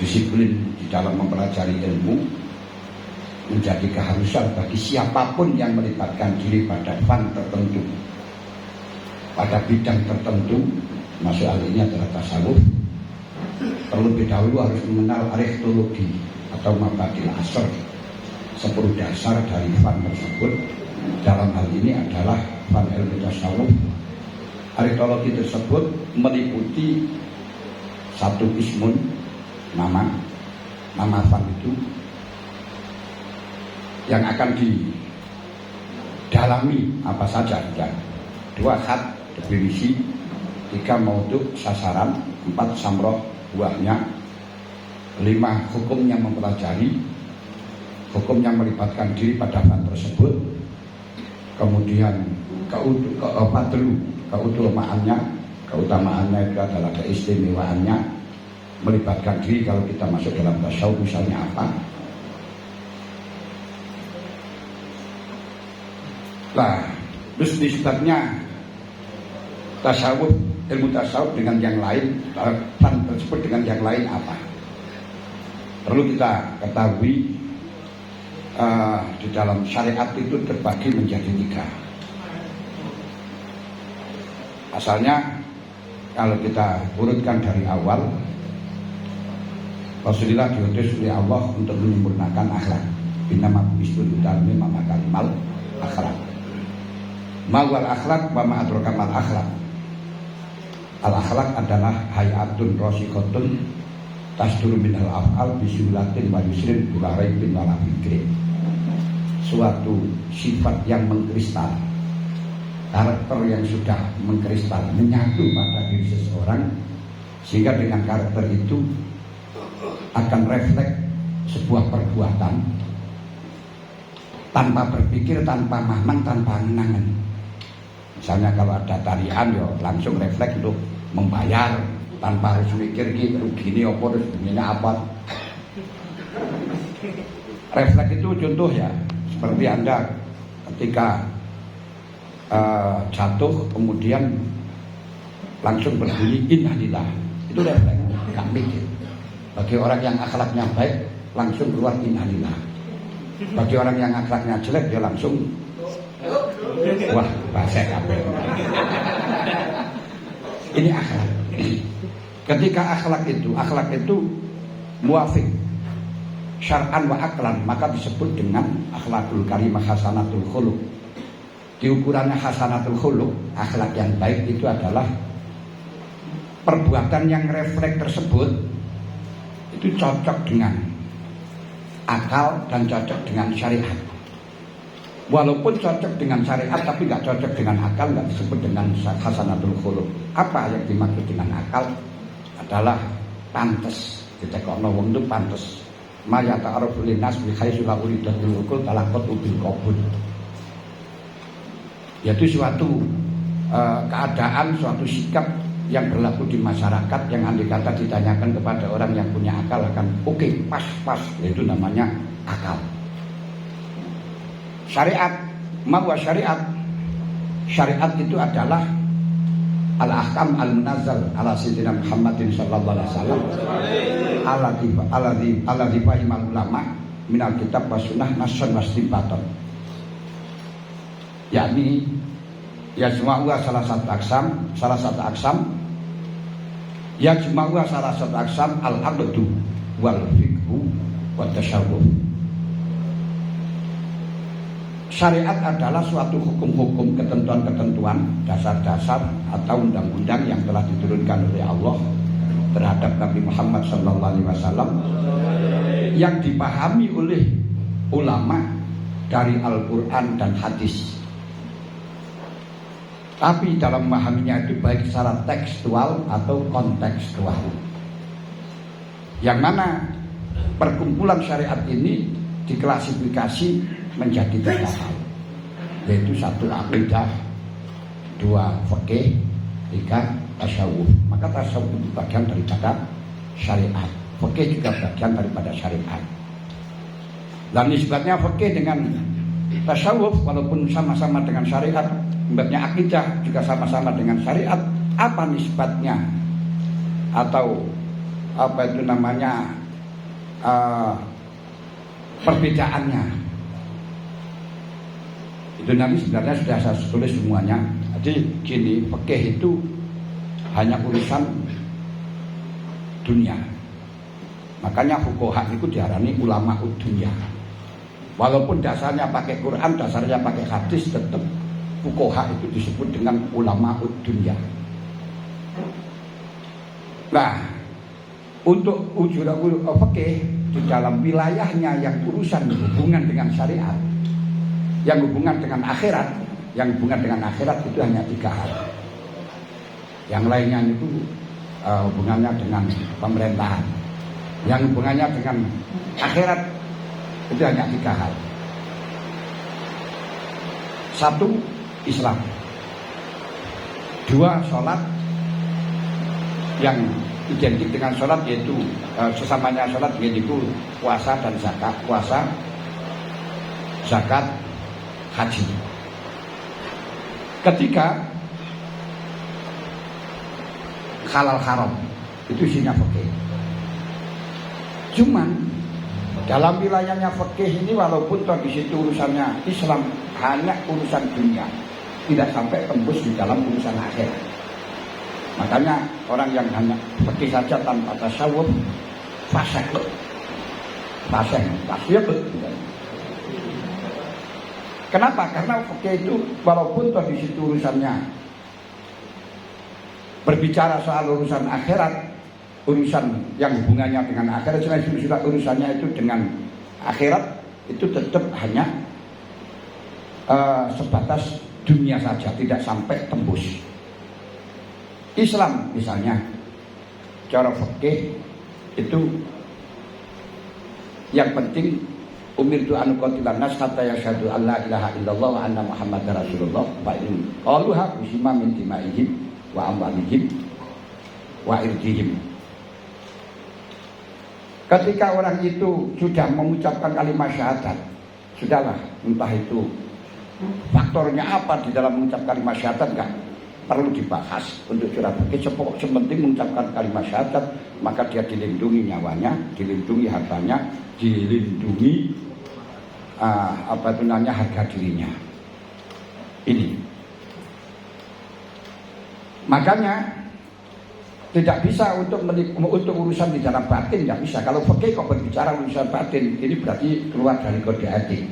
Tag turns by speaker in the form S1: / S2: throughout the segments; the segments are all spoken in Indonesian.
S1: disiplin di dalam mempelajari ilmu menjadi keharusan bagi siapapun yang melibatkan diri pada fan tertentu, pada bidang tertentu, masuk hal ini adalah tasawuf. Terlebih dahulu harus mengenal ariftologi atau mabadil asr, 10 dasar dari fan tersebut. Dalam hal ini adalah fan ilmu tasawuf. Ariftologi tersebut meliputi satu ismun, nama fan itu yang akan didalami apa saja, ya. 2 khat, definisi, 3 maudhu, sasaran, 4 samroh, buahnya, 5 hukum yang mempelajari, hukum yang melibatkan diri pada fan tersebut, kemudian keutamaannya itu adalah keistimewaannya melibatkan diri kalau kita masuk dalam tasawuf, misalnya apa. Nah, terus nisbatnya tasawuf, ilmu tasawuf dengan yang lain, fan tersebut dengan yang lain apa? Perlu kita ketahui di dalam syariat itu terbagi menjadi 3. Asalnya kalau kita urutkan dari awal, Rasulullah diutus oleh Allah untuk menyempurnakan akhlak. Binama bistul dalmi mama kalimal akhlak. Mawal akhlak wa ma adrakamal akhlak. Al akhlak adalah hayatun rasiqatun tasduru minal af'al bisulatin wa yusrin bila raibin wala fikrin. Suatu sifat yang mengkristal, karakter yang sudah mengkristal, menyatu pada diri seseorang, sehingga dengan karakter itu akan refleks sebuah perbuatan tanpa berpikir, tanpa mamang, tanpa ngenangan. Misalnya kalau ada tarian, ya langsung refleks untuk membayar tanpa harus mikir rugi ini apa, ruginya apa. Refleks itu contoh ya, seperti Anda ketika jatuh kemudian langsung berbunyi innalillah, itu refleks, nggak mikir. Bagi orang yang akhlaknya baik langsung keluar innalillah. Bagi orang yang akhlaknya jelek dia langsung wah bahasa kabeh. Ini akhlak. Ketika akhlak itu muafik syar'an wa aklan, maka disebut dengan akhlakul karimah hasanatul khuluq. Di ukurannya hasanatul khuluq, akhlak yang baik itu adalah perbuatan yang refleks tersebut itu cocok dengan akal dan cocok dengan syariat. Walaupun cocok dengan syariat tapi nggak cocok dengan akal, nggak disebut dengan hasanatul khuluq. Apa yang dimaksud dengan akal adalah pantes. Kita kalau wong itu pantes. Maya ta'aruful linnas bi haitsu la uridatul uqul talaqat bil qabul. Yaitu suatu keadaan, suatu sikap yang berlaku di masyarakat yang andai kata ditanyakan kepada orang yang punya akal akan oke, pas, yaitu namanya akal. Syariat, mawa syariat. Syariat itu adalah al-ahkam al-munazzal ala sayyidina Muhammadin sallallahu alaihi wasallam alladzi fahimal ulama minal kitab was sunnah nassan wastinbatan. Yakni ya semua salah satu aksam ya semua salah satu aksam al-aqdu wal fiqhu wat tasyawuf. Syariat adalah suatu hukum-hukum, ketentuan-ketentuan, dasar-dasar atau undang-undang yang telah diturunkan oleh Allah terhadap Nabi Muhammad SAW yang dipahami oleh ulama dari Al-Quran dan hadis. Tapi dalam memahaminya itu baik secara tekstual atau kontekstual. Yang mana perkumpulan syariat ini diklasifikasi menjadi 3 hal, yaitu 1 akidah, 2 fikih, 3 tasawuf. Maka tasawuf itu bagian daripada syariat, fikih juga bagian daripada syariat. Dan nisbatnya fikih dengan tasawuf walaupun sama-sama dengan syariat, nisbatnya akidah juga sama-sama dengan syariat. Apa nisbatnya atau apa itu namanya perbedaannya. Itu nanti sebenarnya sudah saya tulis semuanya. Jadi gini, fikih itu hanya urusan dunia. Makanya fuqaha itu diarani ulama dunia. Walaupun dasarnya pakai Quran, dasarnya pakai hadis, tetap fuqaha itu disebut dengan ulama dunia. Nah, untuk ujurul fikih di dalam wilayahnya yang urusan hubungan dengan syariat, yang hubungan dengan akhirat, itu hanya 3 hal. Yang lainnya itu hubungannya dengan pemerintahan. Yang hubungannya dengan akhirat itu hanya 3 hal. 1, Islam. 2, sholat. Yang identik dengan sholat yaitu sesamanya sholat yaitu puasa dan zakat. Puasa, zakat, haji. Ketiga, halal haram. Itu isinya fikih. Cuman dalam wilayahnya fikih ini walaupun di situ urusannya Islam hanya urusan dunia, tidak sampai tembus di dalam urusan akhirat. Makanya orang yang hanya fikih saja tanpa tasawuf fasik. Kenapa? Karena fikih itu walaupun di situ urusannya berbicara soal urusan akhirat, urusan yang hubungannya dengan akhirat, sudah urusannya itu dengan akhirat, itu tetap hanya sebatas dunia saja, tidak sampai tembus. Islam misalnya, cara fikih itu yang penting umirtu an uqatilan nas hatta yashhadu an la ilaha illallah wa anna muhammadar rasulullah fa in qaluha usima min dimaihim wa amwalihim wa irdihim. Ketika orang itu sudah mengucapkan kalimat syahadat, sudahlah, entah itu faktornya apa di dalam mengucapkan kalimat syahadat enggak perlu dibahas untuk curah fikih. Sepenting mengucapkan kalimat syahadat, maka dia dilindungi nyawanya, dilindungi hartanya, dilindungi harga dirinya. Ini. Makanya tidak bisa untuk urusan di dalam batin, tidak bisa. Kalau fikih kok berbicara urusan batin, ini berarti keluar dari kode etik,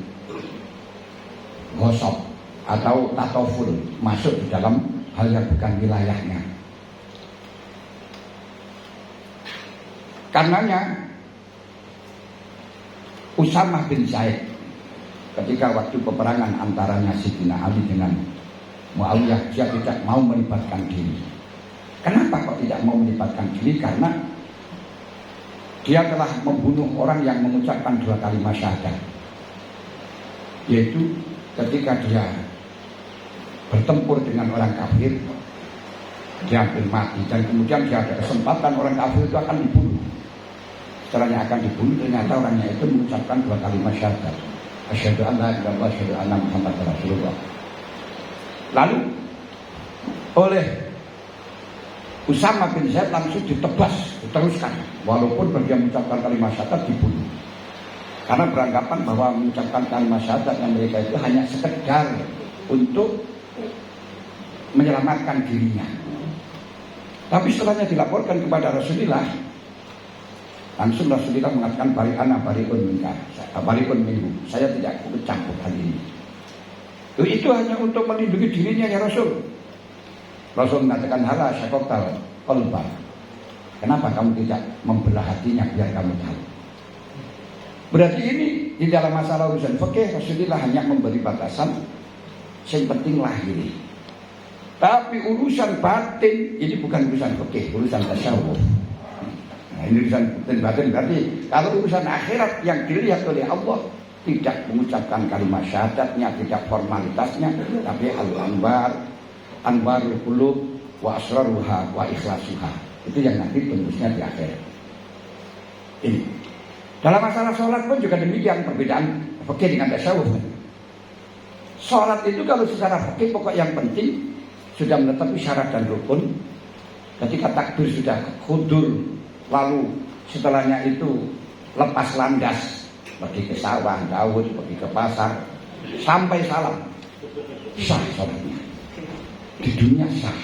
S1: gosok atau tatoful, masuk di dalam hal yang bukan wilayahnya. Karenanya Usamah bin Zaid ketika waktu peperangan antaranya Sayyidina Ali dengan Muawiyah, dia tidak mau melibatkan diri. Kenapa kok tidak mau melibatkan diri? Karena dia telah membunuh orang yang mengucapkan 2 kalimat syahadat, yaitu ketika dia bertempur dengan orang kafir, dia hampir mati, dan kemudian dia ada kesempatan orang kafir itu akan dibunuh. Setelahnya akan dibunuh, ternyata orangnya itu mengucapkan 2 kalimat syahadat, asyhadu an la ilaha illallah, asyhadu anna muhammadar rasulullah. Lalu oleh Usamah bin Zaid langsung ditebas, diteruskan, walaupun dia mengucapkan kalimat syahadat dibunuh. Karena beranggapan bahwa mengucapkan kalimat syahadat yang mereka itu hanya sekedar untuk menyelamatkan dirinya. Tapi setelahnya dilaporkan kepada Rasulullah, langsung Rasulullah mengatakan bari'un minhu, saya tidak ikut campur hal ini. Itu hanya untuk melindungi dirinya ya Rasul. Rasul mengatakan hala syaqaqtal qalba. Kenapa kamu tidak membelah hatinya biar kamu tahu? Berarti ini di dalam masalah urusan fikih Rasulullah hanya memberi batasan yang penting lahiri. Tapi urusan batin ini bukan urusan fikih, urusan tasawuf. Nah, ini urusan batin berarti kalau urusan akhirat yang dilihat oleh Allah tidak mengucapkan kalimat syahadatnya, tidak formalitasnya, tapi anwarul qulub wa asraruha wa ikhlasuha. Itu yang nanti tembusnya di akhirat. Ini. Dalam masalah sholat pun juga demikian, perbedaan fikih dengan tasawuf. Sholat itu kalau secara fikih pokok yang penting sudah menetapi syarat dan rukun. Ketika takbir sudah khudur, lalu setelahnya itu lepas landas, pergi ke sawah, Daud pergi ke pasar, sampai salam, sah sholatnya. Di dunia sah.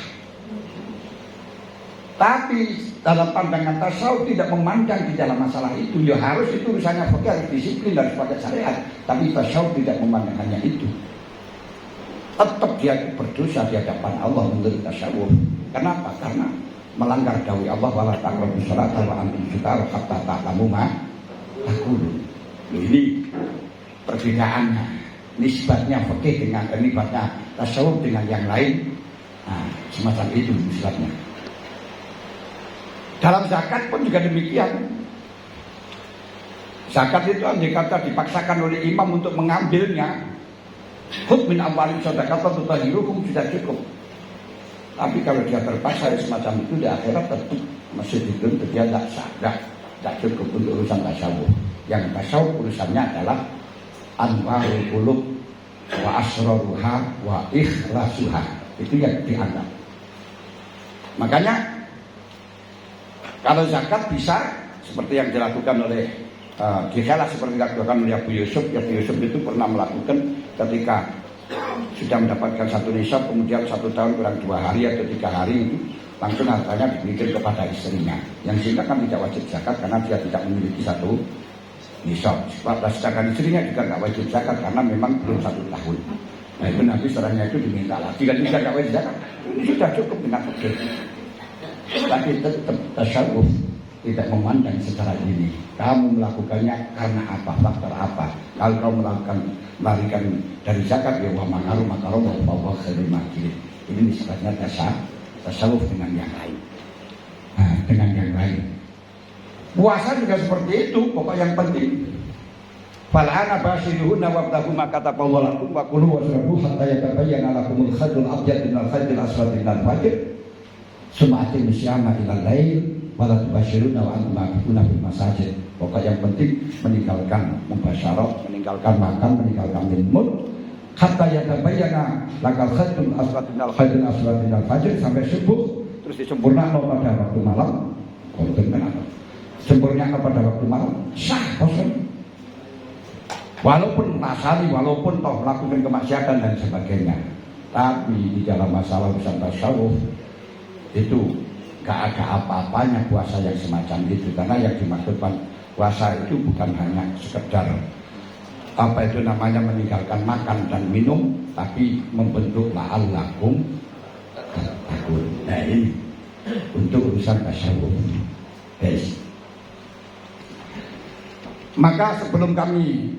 S1: Tapi dalam pandangan tasawuf tidak memandang di dalam masalah itu. Ya harus itu urusannya fikih, harus disiplin dan pakai syariat. Tapi tasawuf tidak memandang hanya itu. Tetap dia berdosa di hadapan Allah menurut tasawuf. Kenapa? Karena melanggar dawai Allah, wala taqrabus sholata wa antum sukara hatta ta'lamu ma taqulun. Ini perbedaannya, nisbatnya fikih dengan nisbatnya tasawuf dengan yang lain. Nah, semacam itu nisbatnya. Dalam zakat pun juga demikian. Zakat itu andai kata dipaksakan oleh imam untuk mengambilnya, khudh min amwalihim shadaqatan tutahhiruhum, sudah cukup. Tapi kalau dia terpaksa semacam itu di akhirat tetap masih dituntut, dia tidak sah, tidak cukup untuk urusan tasawuf. Yang tasawuf urusannya adalah anwarul qulub wa asraruha wa ikhlasuha. Itu yang dianggap. Makanya kalau zakat bisa seperti yang dilakukan oleh dikhalah seperti yang dilakukan oleh Abu Yusuf. Abu Yusuf itu pernah melakukan ketika sudah mendapatkan satu nisab, kemudian 1 tahun kurang 2 hari atau 3 hari itu langsung hartanya diberikan kepada istrinya. Yang sehingga kan tidak wajib zakat karena dia tidak memiliki satu nisab. Sedangkan istrinya juga tidak wajib zakat karena memang belum 1 tahun. Nah itu nanti setelahnya itu diminta lagi, dan juga tidak wajib zakat. Ini sudah cukup dengan fikih. Tapi tetap tasawuf tidak memandang secara ini. Kamu melakukannya karena apa, faktor apa. Kalau kamu melarikan dari zakat, ya wa makaru wa bahwa khairul makirin. Ini nisbatnya tasawuf dengan yang lain. Nah, dengan yang lain. Puasa juga seperti itu, pokok yang penting. Fal'ana bashiruhunna wabtahu ma kataballahu lakum wa kulu washrabu hatta yatabayyana lakumul khaytul abyad minal khaytil aswad minal fajr. Sum'atin musyama ilal lail wala tubashiruna wa antum ma'akifuna bil masajid. Pokok yang penting meninggalkan mubasyarah, meninggalkan makan, meninggalkan minum, hatta yatabayyana lakal khaytul aswad minal khaytil aswad minal fajr, sampai subuh. Terus disempurnakan pada waktu malam. Sempurnakan pada waktu malam, sah bosan. Walaupun nasali, walaupun toh melakukan kemaksiatan dan sebagainya. Tapi di dalam masalah urusan tasawuf itu gak ada apa-apanya puasa yang semacam itu. Karena yang dimaksudkan puasa itu bukan hanya sekedar apa itu namanya meninggalkan makan dan minum, tapi membentuk la'allakum tattaqun. Nah ini untuk urusan tasawuf, guys. Maka sebelum kami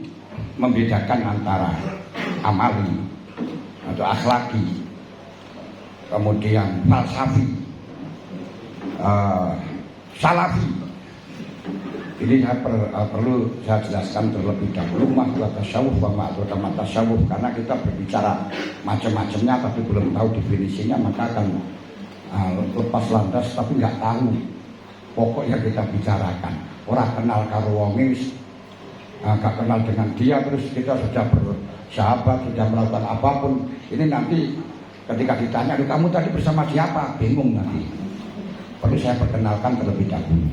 S1: membedakan antara amali atau akhlaki, kemudian falsafi, salafi, ini perlu saya jelaskan terlebih dahulu makna tasawuf wa makna tasawuf, karena kita berbicara macam-macamnya tapi belum tahu definisinya, maka akan lepas landas tapi nggak tahu pokok yang kita bicarakan. Orang kenal karo wonge, gak kenal dengan dia, terus kita sudah bersahabat, sudah melakukan apapun. Ini nanti ketika ditanya, kamu tadi bersama siapa? Bingung nanti. Perlu saya perkenalkan terlebih dahulu.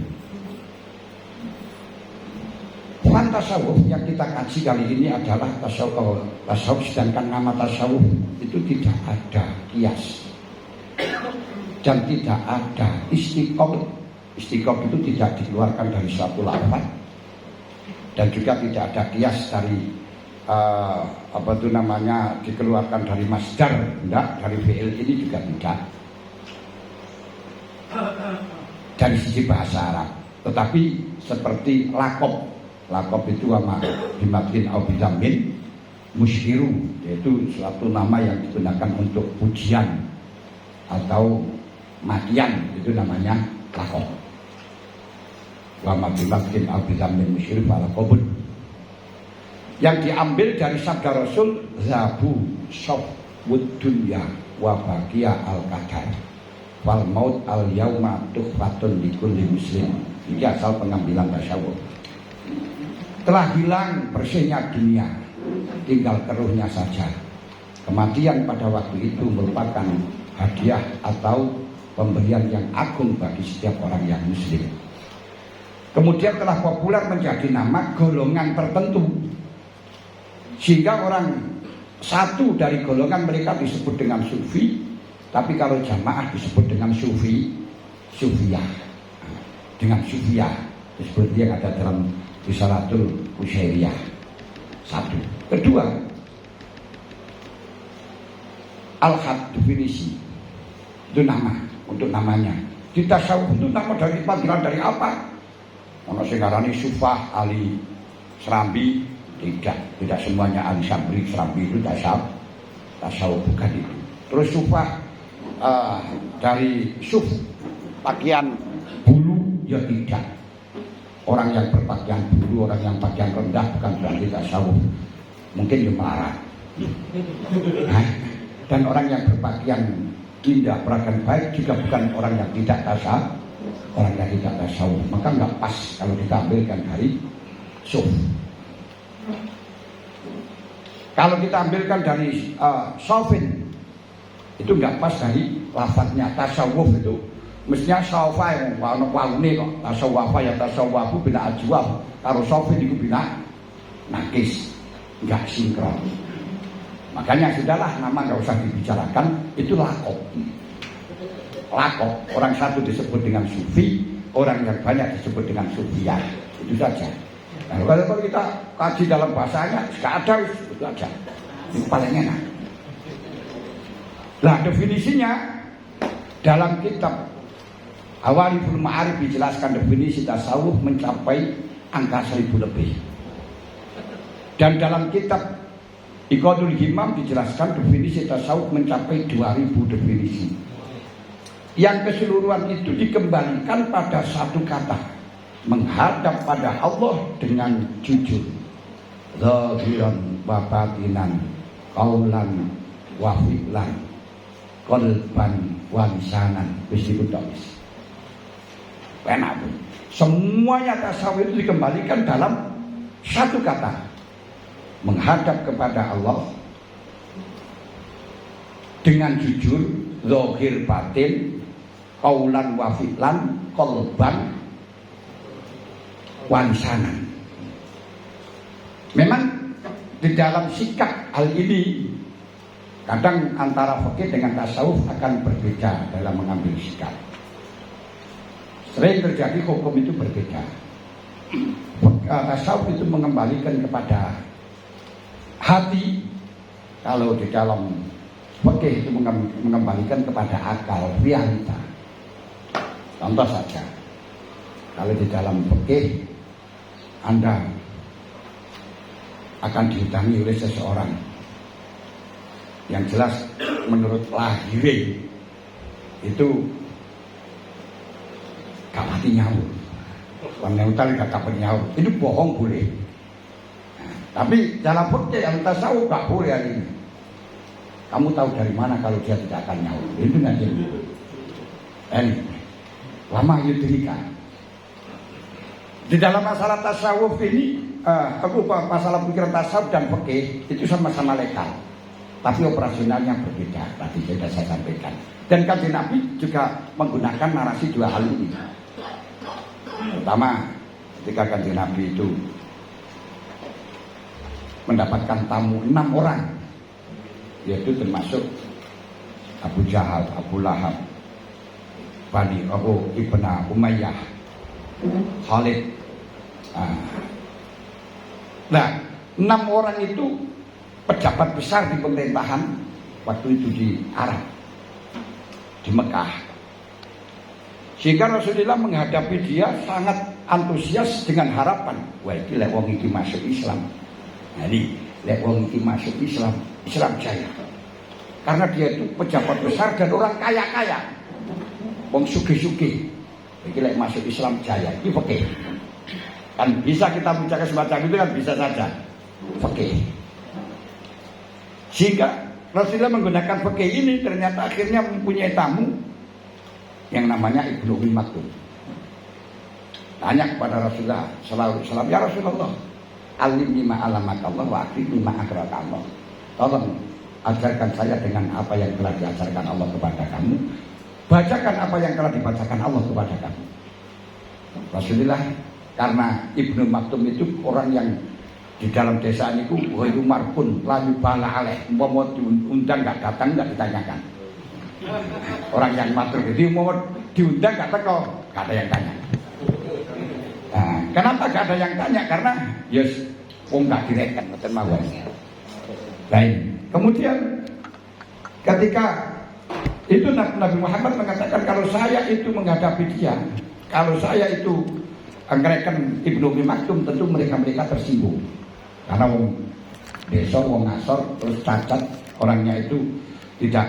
S1: Bukan tasawuf yang kita kaji kali ini adalah tasawuf, sedangkan nama tasawuf itu tidak ada kias dan tidak ada istiqomah. Istiqomah itu tidak dikeluarkan dari suatu lafaz. Dan juga tidak ada kias dari apa itu namanya dikeluarkan dari masdar, enggak, dari fi'il ini juga tidak. Dari sisi bahasa Arab, tetapi seperti lakob itu sama dimakin au bidamin musyiru, yaitu suatu nama yang digunakan untuk pujian atau makian, itu namanya lakob. Wa mabilakin abidamin musyrik ala qabul, yang diambil dari sabda Rasul zabu sofwud dunya wa baqiya al qadar wal maut al yauma tuhfatun likulli muslim. Ini asal pengambilan tasawuf. Telah hilang bersihnya dunia, tinggal keruhnya saja. Kematian pada waktu itu merupakan hadiah atau pemberian yang agung bagi setiap orang yang muslim. Kemudian telah populer menjadi nama golongan tertentu, sehingga orang satu dari golongan mereka disebut dengan sufi, tapi kalau jamaah disebut dengan sufiyah, dengan sufiyah seperti yang ada dalam Risalatul Qusyairiyah. Satu. Kedua, al-had, definisi itu nama, untuk namanya. Di tasawuf itu nama dari panggilan dari apa? Ono sing ngarani Sufah Ali Serambi, tidak semuanya Ali Serambi itu tasawuf bukan itu. Terus Sufah dari suf pakaian bulu ya tidak. Orang yang berpakaian bulu, orang yang pakaian rendah bukan berarti tasawuf. Mungkin ya melarat. Dan orang yang berpakaian indah, beragam baik juga bukan orang yang tidak tasawuf. Orang yang tidak tasawuf, maka nggak pas kalau diambilkan dari suf. Kalau kita ambilkan dari sofin, itu nggak pas dari lafadznya. Tasawuf itu mestinya sofa yang wawune kok. Tasawwafa ya tasawwafu bila ajwaf. Kalau sofin itu bila nakis, nggak sinkron. Makanya sudahlah, nama nggak usah dibicarakan, itu lakop. Lakop, orang satu disebut dengan sufi, orang yang banyak disebut dengan sufiyah. Itu saja. Nah, kalau kita kaji dalam bahasanya, nggak ada, itu aja. Itu paling enak. Nah, definisinya dalam kitab Awaliful Ma'arif dijelaskan definisi tasawuf mencapai angka 1000 lebih. Dan dalam kitab Iqadul Himam dijelaskan definisi tasawuf mencapai 2000 definisi. Yang keseluruhan itu dikembalikan pada satu kata, menghadap pada Allah dengan jujur, zahiran wa batinan, qaulan wa fi'lan, qalban wa lisanan. Meskipun tulis enak. Semuanya tasawuf itu dikembalikan dalam satu kata, menghadap kepada Allah dengan jujur, zahir batin, qaulan wa fi'lan, qalban wa lisanan. Memang di dalam sikap hal ini kadang antara fikih dengan tasawuf akan berbeda dalam mengambil sikap. Sering terjadi hukum itu berbeda. Tasawuf itu mengembalikan kepada hati, kalau di dalam fikih itu mengembalikan kepada akal, realita. Contoh saja, kalau di dalam fikih Anda akan dihutangi oleh seseorang yang jelas menurut lahir itu gak mati nyawa, peneutal gak dapat nyawa, itu bohong boleh. Tapi dalam fikih yang tasawuf gak boleh hari ini. Kamu tahu dari mana kalau dia tidak akan nyawa? Itu nanti. Lama yudrika. Di dalam masalah tasawuf ini, masalah pikiran tasawuf dan fikih itu sama-sama legal, tapi operasionalnya berbeda. Tadi sudah saya sampaikan. Dan Kanjeng Nabi juga menggunakan narasi dua hal ini. Pertama, ketika Kanjeng Nabi itu mendapatkan tamu 6 orang, yaitu termasuk Abu Jahal, Abu Lahab, Bani Ibn Umayyah, Khalid. Nah, 6 orang itu pejabat besar di pemerintahan waktu itu di Arab, di Mekah. Sehingga Rasulullah menghadapi dia sangat antusias dengan harapan, wah iki lek wong iki masuk Islam. Jadi lek wong iki masuk Islam, Islam jaya. Karena dia itu pejabat besar dan orang kaya-kaya, wong sugih-sugih. Iki lek masuk Islam jaya, iki fikih. Kan bisa kita bicara semacam itu, kan bisa saja fikih. Sehingga Rasulullah menggunakan fikih ini, ternyata akhirnya mempunyai tamu yang namanya Ibnu Ummi Maktum. Tanya kepada Rasulullah sallallahu alaihi wasallam, ya Rasulullah, alimni ma alamakallah wa akrimni ma akrakallah. Tolong ajarkan saya dengan apa yang telah diajarkan Allah kepada kamu, bacakan apa yang telah dibacakan Allah kepada kamu. Rasulullah Karena Ibnu Maktum itu orang yang di dalam desa niku Ghairu Marpun lalu bala aleh, umpama diundang nggak datang nggak ditanyakan. Orang yang matur jadi umpama diundang nggak teko, nggak ada yang tanya. Nah, kenapa nggak ada yang tanya? Karena yes, wong nggak direken ngoten mawon. Lain. Kemudian ketika itu Nabi Muhammad mengatakan kalau saya itu menghadapi dia, kalau saya itu ngereken Ibnu Maktum, tentu mereka tersinggung. Karena wong desa, wong ngasor, terus cacat, orangnya itu tidak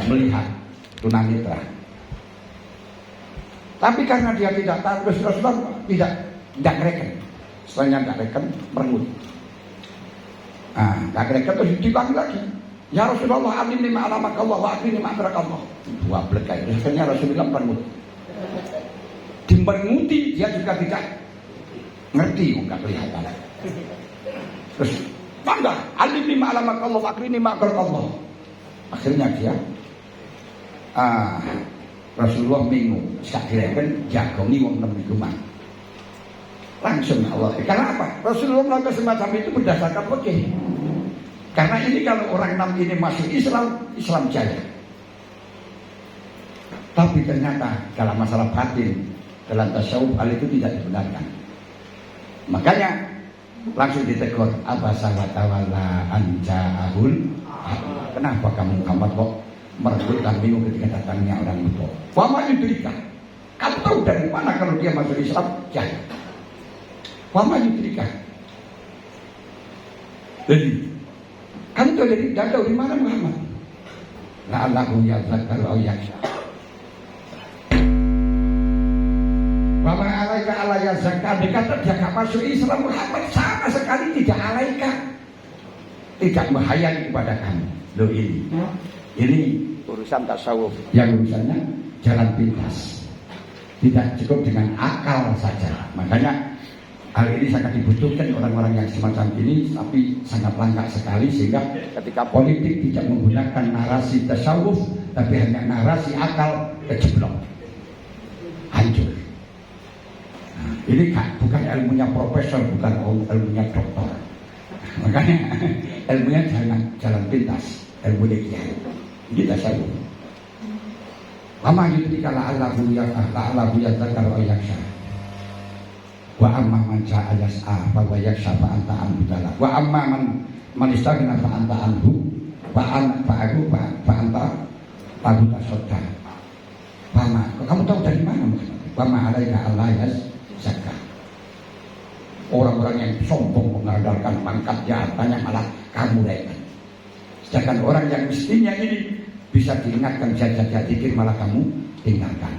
S1: melihat tunanetra. Tapi karena dia tidak tahu, Rasulullah tidak ngereken. Setelahnya nggak reken, merengut. Nggak reken terus dipanggil lagi. Ya Rasulullah, alimni ma'alamakallah wa akhini ma'adrakallah. Dua belekai. Setelahnya Rasulullah merengut. Dimerenguti, dia juga tidak ngerti, nggak kelihatan. Terus bangga, alimni ma'alamakallah wa akhini ma'adrakallah. Akhirnya dia Rasulullah bingung, sakireken jagoni wong nem iku mang. Langsung Allah. Karena apa? Rasulullah melakukan semacam itu berdasarkan fikih. Karena ini kalau orang enam ini masuk Islam jaya. Tapi ternyata dalam masalah batin, dalam tasawuf hal itu tidak dibenarkan. Makanya langsung ditegur, abasa wa tawalla an ja'ahul. Kenapa kamu Muhammad kok merebut dan bingung ketika datangnya orang itu? Wa ma yudrika. Kamu tahu dari mana kalau dia masuk Islam jaya? Wa ma yudrika. Jadi kamu tahu dari mana Muhammad? La'allahu yadzakkaru aw yakhsha. Wa ma alaika alla yazakka. Dikata dia gak masuk Islam, Muhammad sama sekali tidak alaika, tidak menghayal kepada kamu. Loh ini urusan tasawuf yang urusannya jalan pintas, tidak cukup dengan akal saja. Makanya hal ini sangat dibutuhkan orang-orang yang semacam ini, tapi sangat langka sekali. Sehingga ketika politik tidak menggunakan narasi tasawuf, tapi hanya narasi akal, kejeblok, hancur. Nah, ini bukan ilmunya profesor, bukan ilmunya doktor. Makanya ilmunya jalan pintas, ilmu kiai. Ini tasawuf. Lama itu dikala Allahu yadzakkaru aw yakhsha. Wa amma man ja'a yas'a fa wa yakhsha fa anta anhu tala. Wa amma man istaghna fa anta anhu fa anta lagu tasadda. Mama, kamu tahu dari mana? Wa ma alaika Allah yazakka. Orang-orang yang sombong mengandalkan pangkatnya, hartanya, malah kamu reken. Sedangkan orang yang mestinya ini bisa diingatkan jajah dikir, malah kamu tinggalkan.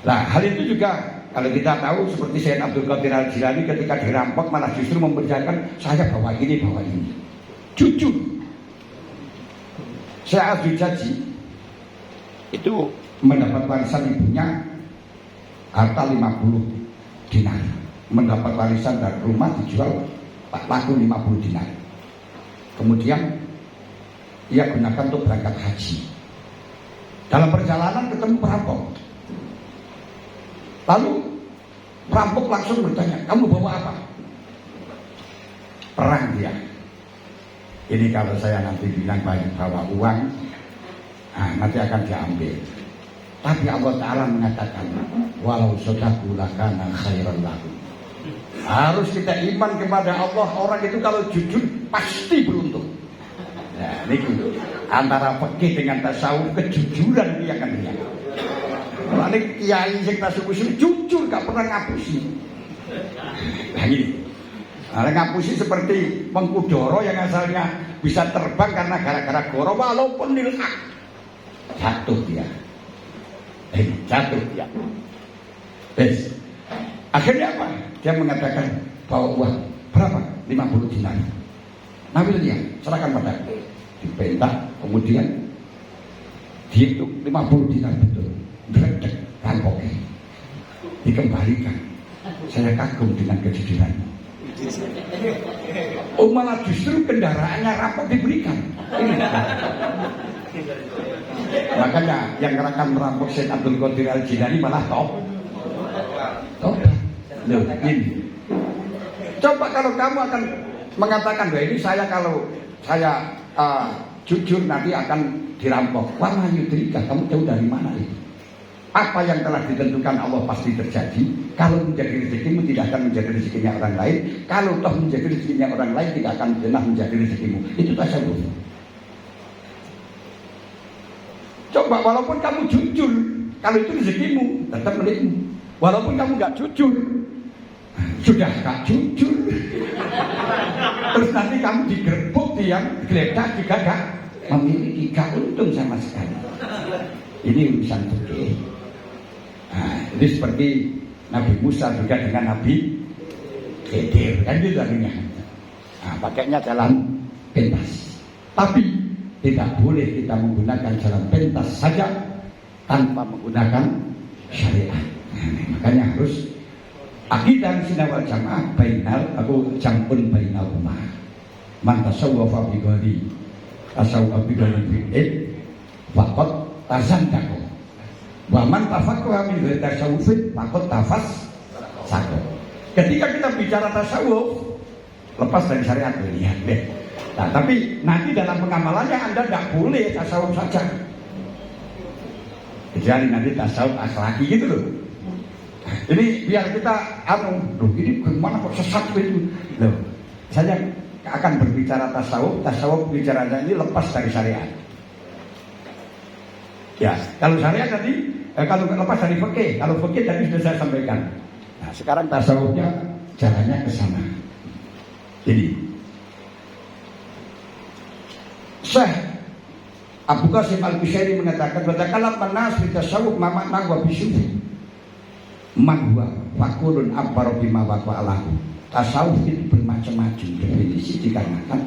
S1: Nah, hal itu juga kalau kita tahu seperti Syekh Abdul Qadir Al-Jilani ketika dirampok malah justru memberitakan saya bawa ini. Jujur. Syekh Abdul Jaji itu mendapat warisan ibunya harta 50 dinar. Mendapat warisan dari rumah dijual laku 50 dinar. Kemudian ia gunakan untuk berangkat haji. Dalam perjalanan ketemu perampok. Lalu perampok langsung bertanya, kamu bawa apa? Perang dia. Ini kalau saya nanti bilang bawa uang, nanti akan diambil. Tapi Allah Ta'ala mengatakan, walau sodaku lakana khairan lahu. Harus kita iman kepada Allah. Orang itu kalau jujur pasti beruntung. Nah, ini gitu. Antara fikih dengan tasawuf, kejujuran ini akan lihat. Kalau ini kiai yang tasawuf jujur, gak pernah ngapusi. Nah ini. Nah, ngapusi seperti Mengkudoro yang asalnya bisa terbang karena gara-gara goro, walaupun nilhak jatuh dia. Jatuh dia. Akhirnya apa? Dia mengatakan bawa uang berapa? 50 dinar. Ambil dia, serahkan pada dipentak, kemudian dihitung 50 dinar betul. Berdek rampoknya dikembalikan. Saya kagum dengan kejujurannya. Oh, malah justru kendaraannya rampok diberikan. Ini. Makanya yang akan merampok Syekh Abdul Qadir Al-Jilani malah top. Loh, ini. Coba kalau kamu akan mengatakan, bahwa ini saya kalau saya jujur nanti akan dirampok. Wah yudrika, kamu tahu dari mana itu? Apa yang telah ditentukan Allah pasti terjadi. Kalau menjadi rezekimu tidak akan menjadi rezekinya orang lain. Kalau toh menjadi rezekinya orang lain tidak akan pernah menjadi rezekimu. Itu tasawuf. Coba walaupun kamu jujur, kalau itu rezekimu tetap milikmu. Walaupun kamu nggak jujur, sudah nggak jujur. Terus nanti kamu digerebek yang geledah juga nggak memiliki, gak untung sama sekali. Ini urusan fikih. Nah, itu seperti Nabi Musa juga dengan Nabi Khidir, kan itu artinya. Nah, pakainya jalan pintas. Tapi tidak boleh kita menggunakan jalan pintas saja tanpa menggunakan syariat. Nah, makanya harus akidah sunnah wal jamaah bainal jampun bainal ummah. Man tasawwafa bi ghairi tasawwuf bi ghairi fi'il faqad tazandaqa. Wa man tafaqaha min ghairi tasawwufin faqad tafassaqa. Ketika kita bicara tasawuf, lepas dari syariat, lihat deh. Nah, tapi nanti dalam pengamalannya Anda tidak boleh tasawuf saja. Kecuali nanti tasawuf akhlaki gitu loh. Ini biar kita loh ini gimana kok sesat itu. Loh, saya akan berbicara tasawuf bicaranya ini lepas dari syariat. Ya, kalau syariat tadi kalau lepas dari fikih, kalau fikih tadi sudah saya sampaikan. Nah, sekarang tasawufnya jalannya ke sana. Jadi Syekh Abu Qasim Al-Qushairi mengatakan bertakalam manas fi tasawuf ma makna wa bisufi man huwa fakulun abbaru bima waqa'alahu. Tasawuf itu bermacam-macam definisi dikarenakan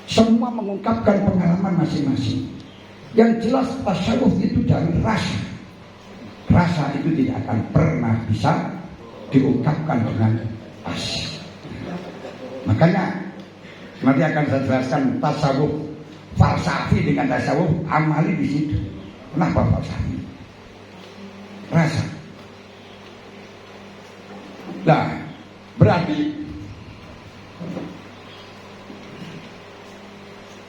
S1: semua mengungkapkan pengalaman masing-masing. Yang jelas tasawuf itu dari rasa. Rasa itu tidak akan pernah bisa diungkapkan dengan pas. Makanya nanti akan saya jelaskan tasawuf falsafi dengan tasawuf amali di situ. Kenapa falsafi? Rasa. Nah, berarti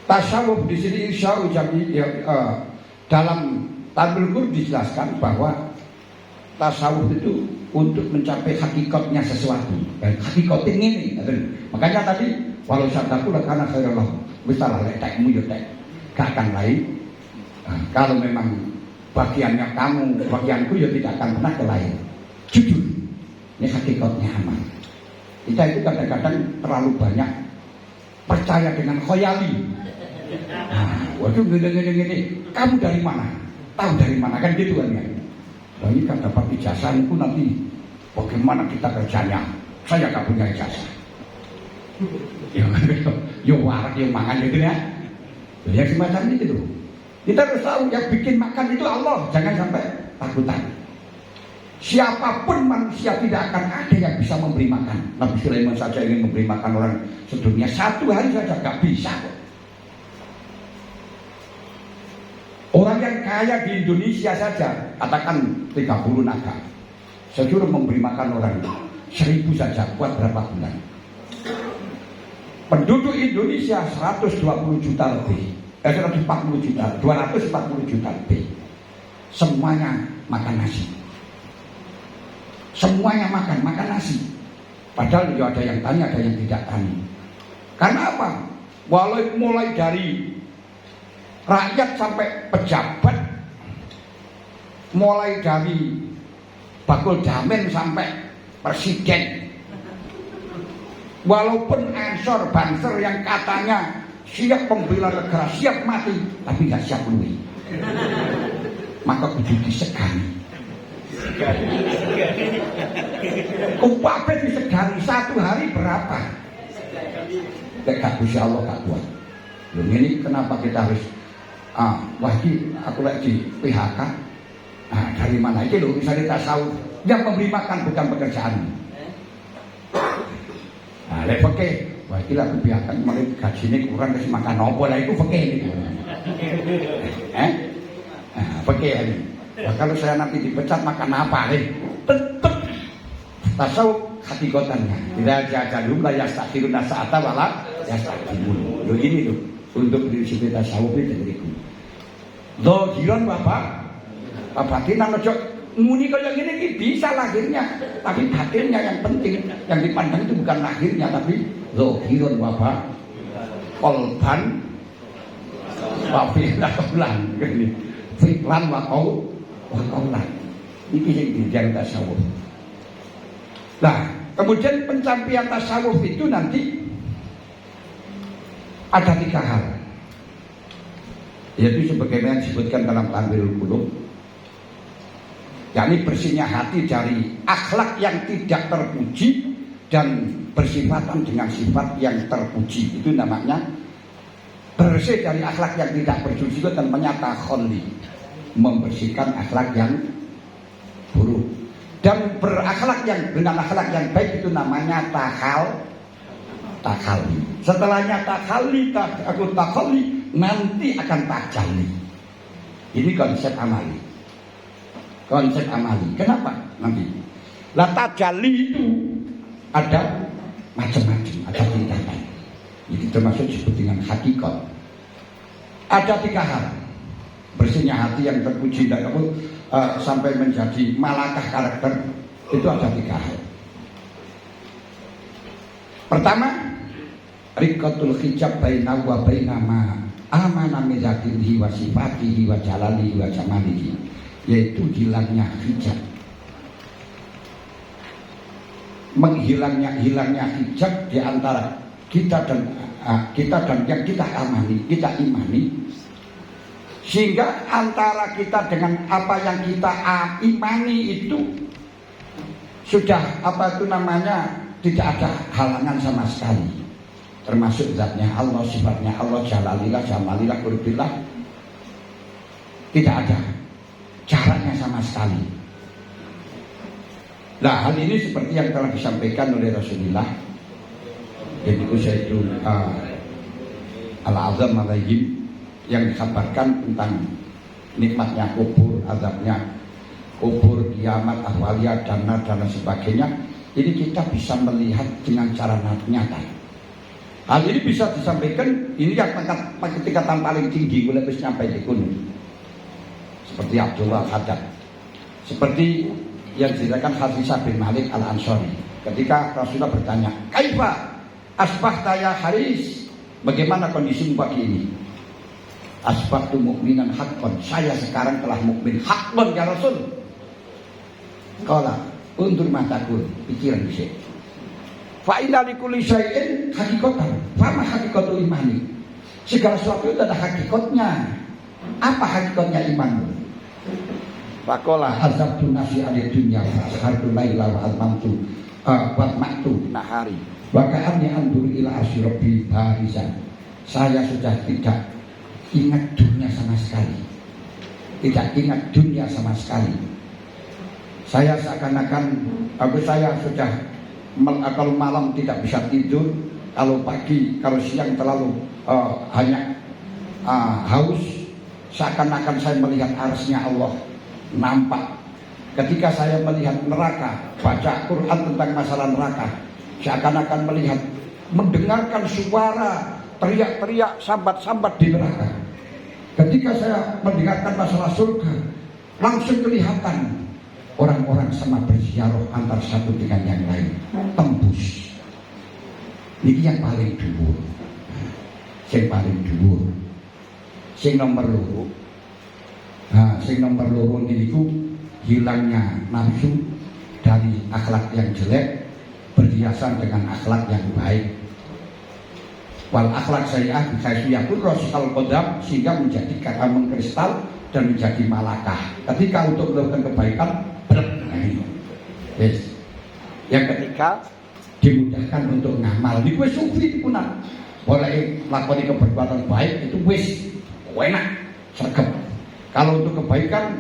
S1: tasawuf di sini insya Allah dalam Tabil Qur'an dijelaskan bahwa tasawuf itu untuk mencapai hakikatnya sesuatu. Dan hakikat ini, makanya tadi walau sataku karena saya Allah misalnya letakmu ya tek, gak akan lain. Nah, kalau memang bagiannya kamu, bagianku ya tidak akan pernah ke lain. Jujur, ini hakikatnya aman. Kita itu kadang-kadang terlalu banyak percaya dengan khoyali. Nah, waduh gini, kamu dari mana? Tahu dari mana kan gitu kan ya? Nah, ini kan dapat ijazah itu nanti bagaimana kita kerjanya? Saya gak punya ijazah. Ya warak yang makan gitu ya. Ya semacam itu loh. Kita harus tahu yang bikin makan itu Allah. Jangan sampai takutan. Siapapun manusia tidak akan ada yang bisa memberi makan. Nabi Sulaiman saja ingin memberi makan orang sedunia. Satu hari saja gak bisa kok. Orang yang kaya di Indonesia saja, katakan 30 naga, saya suruh memberi makan orang 1000 saja, buat berapa bulan? Penduduk Indonesia 120 juta lebih, 140 juta, 240 juta lebih. Semuanya makan nasi. Semuanya makan nasi. Padahal ada yang tani, ada yang tidak tani. Karena apa? Walau mulai dari rakyat sampai pejabat, mulai dari bakul damen sampai presiden, walaupun ansor banser yang katanya siap membela negara, siap mati, tapi gak siap luwi, maka kudu disegani. Upahnya disegani 1 hari berapa? Gak bisa Allah gak kuat. Loh, ini kenapa kita harus wah ini aku lagi PHK. Nah, dari mana itu loh, misalnya tasawuf yang memberi makan bukan pekerjaan. Nah, lek fikih, wah iki lak PHK kemarin gajine kurang kasih makan opo lah itu fikih niku. Fikih ini. Nah, kalau saya nanti dipecat makan apa nih? Tetep tasawuf hakikatannya. Tidak jajadum la yastakhiruna sa'ata wala yastaqdimun. Loh ini loh untuk prinsip tasawuf itu niku. Zahiran apa batinan ojo muni kaya ngene iki bisa lahirnya, tapi batinnya yang penting. Yang dipandang itu bukan lahirnya tapi zahiran qalban wa fi'lan ngene. Fi'lan wa qaulan. Iki sing dijarang tasawuf. Nah, kemudian pencampian tasawuf itu nanti ada 3 hal. Yaitu sebagaimana disebutkan dalam Tanwirul Qulub, yakni bersihnya hati dari akhlak yang tidak terpuji dan bersifatan dengan sifat yang terpuji. Itu namanya bersih dari akhlak yang tidak bersyukur dan menyata kholi, membersihkan akhlak yang buruk dan berakhlak yang dengan akhlak yang baik. Itu namanya takhalli. Setelahnya takhalli nanti akan tajalli. Ini konsep amali. Kenapa nanti? Lah tajalli itu ada macam-macam, ada tingkatan. Itu termasuk disebut dengan hakikat. Ada 3 hal. Bersihnya hati yang terpuji dan sampai menjadi malakah karakter, itu ada 3 hal. Pertama, riqatul hijab baina wa baina ma amana min zatihi wa sifatihi wa jalalihi wa jamalihi, yaitu hilangnya hijab. Hilangnya hijab di antara kita dan yang kita imani, sehingga antara kita dengan apa yang kita imani itu sudah tidak ada halangan sama sekali, termasuk zatnya Allah, sifatnya Allah, jalalilah, jamalilah, qurbillah, tidak ada jaraknya sama sekali. Nah, hal ini seperti yang telah disampaikan oleh Rasulullah, yaitu Sayyidul Al-Azam alaihim, yang dikabarkan tentang nikmatnya kubur, azabnya kubur, kiamat, ahwaliyah, dan sebagainya. Ini kita bisa melihat dengan cara nyata. Hal ini bisa disampaikan, ini yang tingkatan paling tinggi mulai bisa sampai di gunung, seperti Abdullah Haddad, seperti yang diceritakan Hadisah bin Malik Al-Ansari ketika Rasulullah bertanya, "Kaifa asbahta ya Haris?" Bagaimana kondisimu pagi ini? Asbahtu mukminan haqqan. Saya sekarang telah mukmin haqqan ya Rasul. Qala, undur mataku, pikiran bisa. Fa inna likulli syai'in haqiqatan. Fama haqiqatul imani? Segala sesuatu itu ada hakikatnya. Apa hakikatnya imanmu? Faqala azabtu nafsi alid dunya fa ashartu laila wa azmamtu wa ma'tu nahari. Wa ka'anni andur ila arsy rabbi barizan. Saya sudah tidak ingat dunia sama sekali. Tidak ingat dunia sama sekali. Saya seakan-akan saya sudah kalau malam tidak bisa tidur, kalau pagi, kalau siang terlalu hanya haus. Seakan-akan saya melihat arsy-Nya Allah nampak. Ketika saya melihat neraka, baca Quran tentang masalah neraka, seakan-akan mendengarkan suara teriak-teriak sambat-sambat di neraka. Ketika saya mendengarkan masalah surga, langsung kelihatan orang-orang sama berziarah antar satu dengan yang lain, tembus. Ini yang paling dhuwur. Sing nomor loro. Sing nomor loro niku hilangnya nafsu dari akhlak yang jelek, berhiasan dengan akhlak yang baik. Wal akhlak sayyi'ah bikhaisiyatun rasul qadam, sehingga menjadi kata mengkristal dan menjadi malakah. Ketika untuk melakukan kebaikan, yes. Yang ketiga dimudahkan untuk ngamal. Di wis sufi dipunan. Boleh lakoni keberbuatan baik itu wis enak, sergap. Kalau untuk kebaikan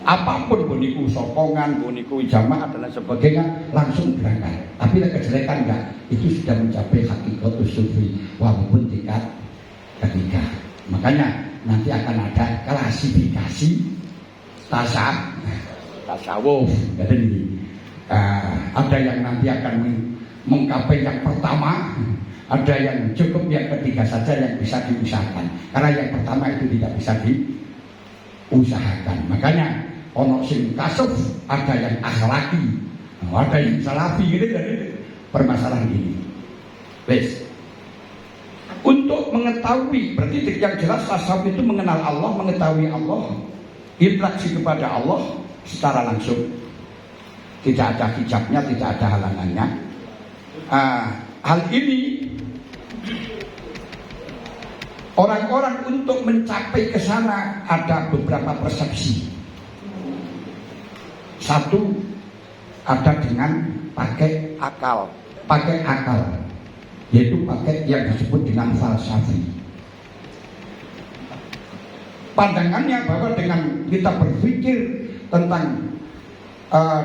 S1: apapun, boniku sokongan, boniku jamaah dan lain sebagainya, langsung berangkat. Tapi kejelekan enggak, itu sudah mencapai hakikatus sufi walaupun tingkat ketiga. Makanya nanti akan ada klasifikasi tasawuf. Ada yang nanti akan menggapai yang pertama, ada yang cukup yang ketiga saja yang bisa diusahakan. Karena yang pertama itu tidak bisa diusahakan. Makanya ono sing kasuf, ada yang akhlaki, ada yang salafi gitu dari permasalahan ini. Wes. Untuk mengetahui, berarti yang jelas tasawuf itu mengenal Allah, mengetahui Allah, interaksi kepada Allah secara langsung. Tidak ada hijabnya, tidak ada halangannya. Hal ini orang-orang untuk mencapai ke sana ada beberapa persepsi. Satu, ada dengan pakai akal, yaitu pakai yang disebut dengan falsafi. Pandangannya bahwa dengan kita berpikir tentang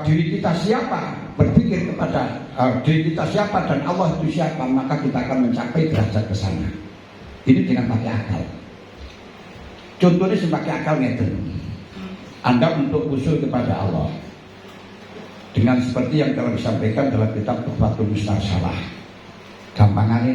S1: diri kita siapa, berpikir kepada diri kita siapa dan Allah itu siapa, maka kita akan mencapai derajat ke sana. Ini dengan pakai akal. Contohnya sebagai akal ngeten. Anda untuk usul kepada Allah dengan seperti yang telah disampaikan dalam kitab Tuhfatul Mustarsalah. Gampangannya